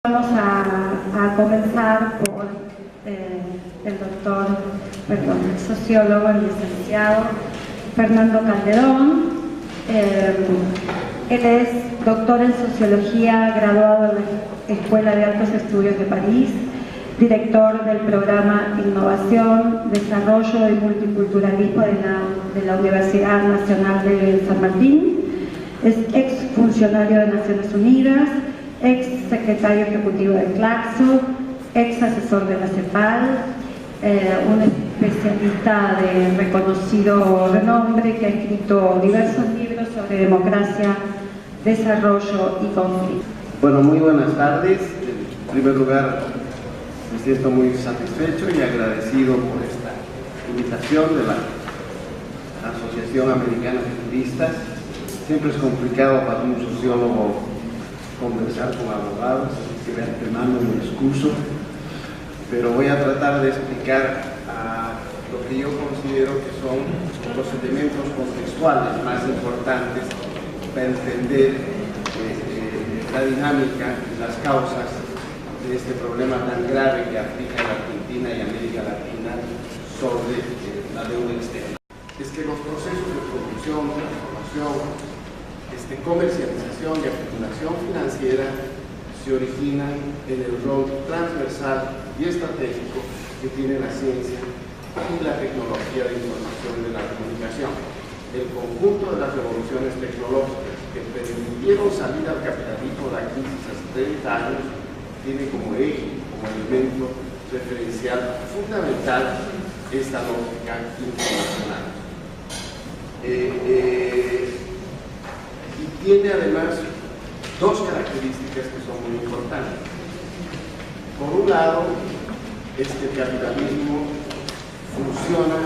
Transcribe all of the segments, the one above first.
Vamos a comenzar por el sociólogo y licenciado Fernando Calderón. Él es doctor en Sociología, graduado de la Escuela de Altos Estudios de París, director del programa Innovación, Desarrollo y Multiculturalismo de la Universidad Nacional de San Martín. Es exfuncionario de Naciones Unidas, ex secretario ejecutivo de Claxo, ex asesor de la CEPAL, un especialista de reconocido renombre que ha escrito diversos libros sobre democracia, desarrollo y conflicto. Bueno, muy buenas tardes. En primer lugar, me siento muy satisfecho y agradecido por esta invitación de la Asociación Americana de Juristas. Siempre es complicado para un sociólogo conversar con abogados, así que de antemano me excuso, pero voy a tratar de explicar lo que yo considero que son los elementos contextuales más importantes para entender la dinámica y las causas de este problema tan grave que aplica a la Argentina y América Latina sobre la deuda externa. Es que los procesos de producción, transformación, comercialización y acumulación financiera se originan en el rol transversal y estratégico que tiene la ciencia y la tecnología de información de la comunicación. El conjunto de las revoluciones tecnológicas que permitieron salir al capitalismo de la crisis hace 30 años tiene como eje, como elemento referencial fundamental esta lógica internacional. Y tiene además dos características que son muy importantes. Por un lado, es que el capitalismo funciona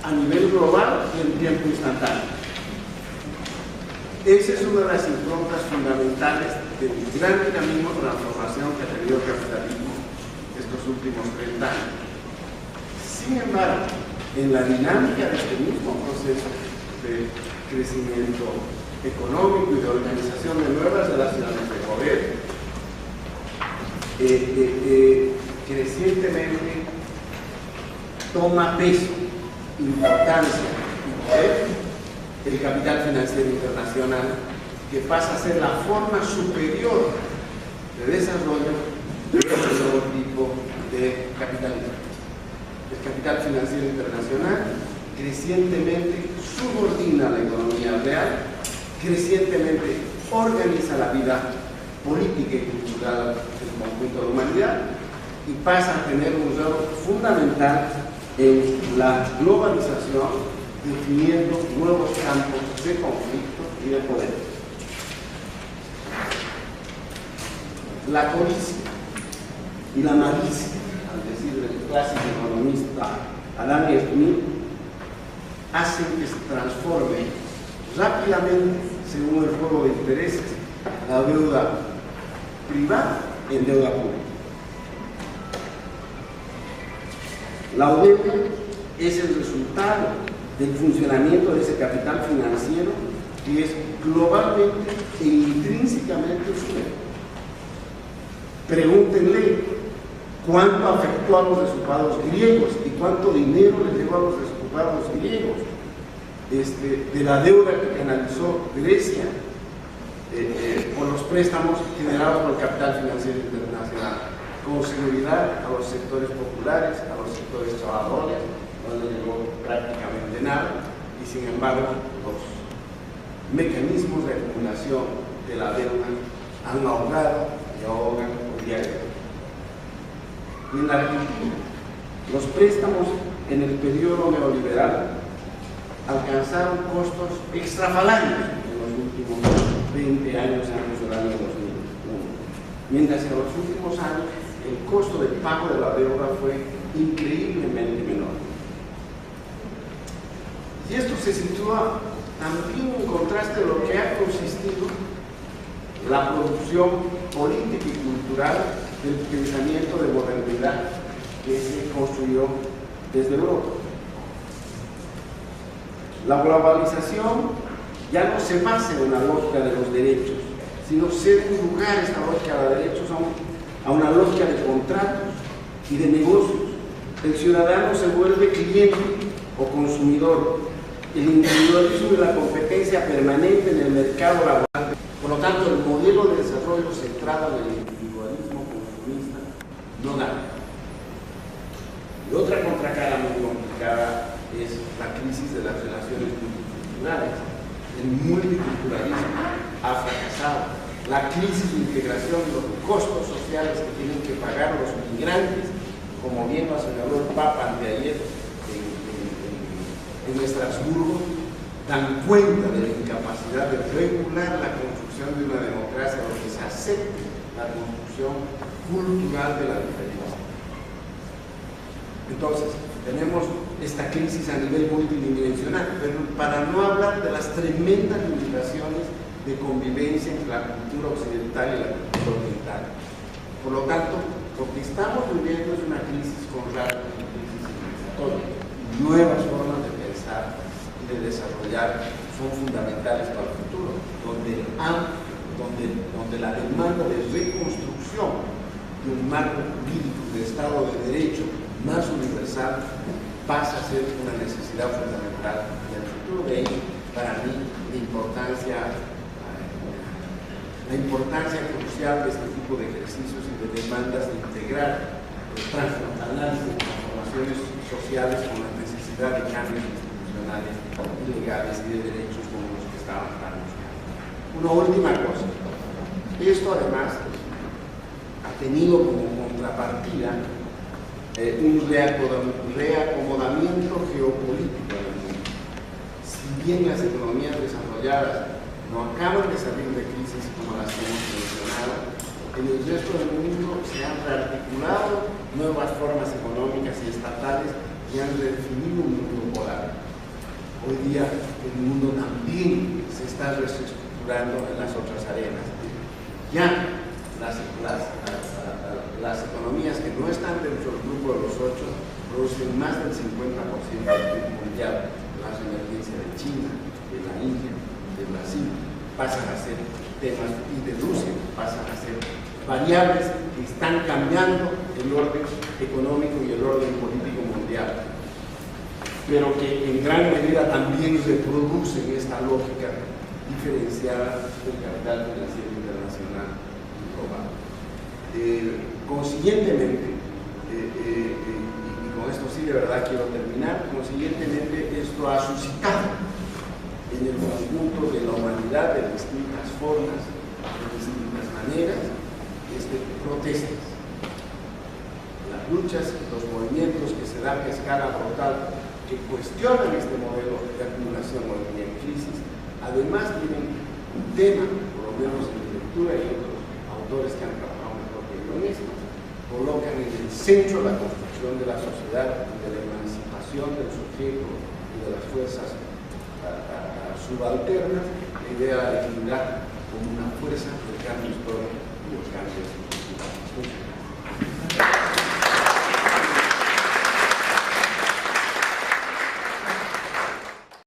a nivel global y en tiempo instantáneo. Esa es una de las improntas fundamentales del gran dinamismo de transformación que ha tenido el capitalismo estos últimos 30 años. Sin embargo, en la dinámica de este mismo proceso de crecimiento económico y de organización de nuevas relaciones de poder, crecientemente toma peso, importancia y poder el capital financiero internacional, que pasa a ser la forma superior de desarrollo de este nuevo tipo de capitalismo. El capital financiero internacional crecientemente subordina la economía real, crecientemente organiza la vida política y cultural del conjunto de la humanidad y pasa a tener un rol fundamental en la globalización, definiendo nuevos campos de conflicto y de poder. La codicia y la malicia, al decir del clásico economista Adam Smith, hacen que se transforme rápidamente, según el juego de intereses, la deuda privada en deuda pública. La deuda es el resultado del funcionamiento de ese capital financiero que es globalmente e intrínsecamente usted. Pregúntenle cuánto afectó a los desocupados griegos y cuánto dinero les llegó a los desocupados griegos de la deuda que canalizó Grecia por los préstamos generados por el capital financiero internacional, con seguridad a los sectores populares, a los sectores trabajadores, no les llegó prácticamente nada, y sin embargo los mecanismos de acumulación de la deuda han ahogado y ahogan hoy día. Y en la Argentina, los préstamos en el periodo neoliberal alcanzaron costos extrafalarios en los últimos 20 años antes del año 2001, mientras que en los últimos años el costo de pago de la deuda fue increíblemente menor. Y esto se sitúa también en contraste de lo que ha consistido la producción política y cultural del pensamiento de modernidad que se construyó desde Europa. La globalización ya no se basa en una lógica de los derechos, sino ceden lugar a esta lógica de derechos a una lógica de contratos y de negocios. El ciudadano se vuelve cliente o consumidor. El individualismo y la competencia permanente en el mercado laboral. Por lo tanto, el modelo de desarrollo centrado en el individualismo consumista no da. Y otra contracara muy complicada es la crisis de las relaciones multiculturales. El multiculturalismo ha fracasado. La crisis de integración de los costos sociales que tienen que pagar los migrantes, como bien lo señaló el Papa anteayer en Estrasburgo, dan cuenta de la incapacidad de regular la construcción de una democracia donde se acepte la construcción cultural de la diferencia. Entonces, tenemos esta crisis a nivel multidimensional, pero para no hablar de las tremendas limitaciones de convivencia entre la cultura occidental y la cultura oriental. Por lo tanto, lo que estamos viviendo es una crisis con rasgos de crisis civilizatoria. Nuevas formas de pensar y de desarrollar son fundamentales para el futuro, donde la demanda de reconstrucción de un marco jurídico de Estado de Derecho más universal pasa a ser una necesidad fundamental en el futuro. De ahí, para mí, la importancia crucial de este tipo de ejercicios y de demandas de integrar el análisis de transformaciones sociales con la necesidad de cambios institucionales, legales y de derechos como los que estaban buscando. Una última cosa. Esto además ha tenido como contrapartida un reacomodamiento geopolítico del mundo. Si bien las economías desarrolladas no acaban de salir de crisis como las que hemos mencionado, en el resto del mundo se han rearticulado nuevas formas económicas y estatales y han redefinido un mundo polar. Hoy día el mundo también se está reestructurando en las otras arenas. Ya las economías que no están dentro del grupo de los 8 producen más del 50% del PIB mundial. La emergencia de China, de la India, de Brasil, pasan a ser temas, y de Rusia pasan a ser variables que están cambiando el orden económico y el orden político mundial, pero que en gran medida también reproducen esta lógica diferenciada del capital financiero internacional global. Consiguientemente, y con esto sí de verdad quiero terminar, consiguientemente esto ha suscitado en el conjunto de la humanidad de distintas formas, de distintas maneras, protestas. Las luchas, los movimientos que se dan a escala total, que cuestionan este modelo de acumulación o de crisis, además tienen un tema, por lo menos en mi lectura y otros autores que han trabajado mejor que yo en esto, colocan en el centro la construcción de la sociedad y de la emancipación del sujeto y de las fuerzas subalternas, la idea de la dignidad como una fuerza de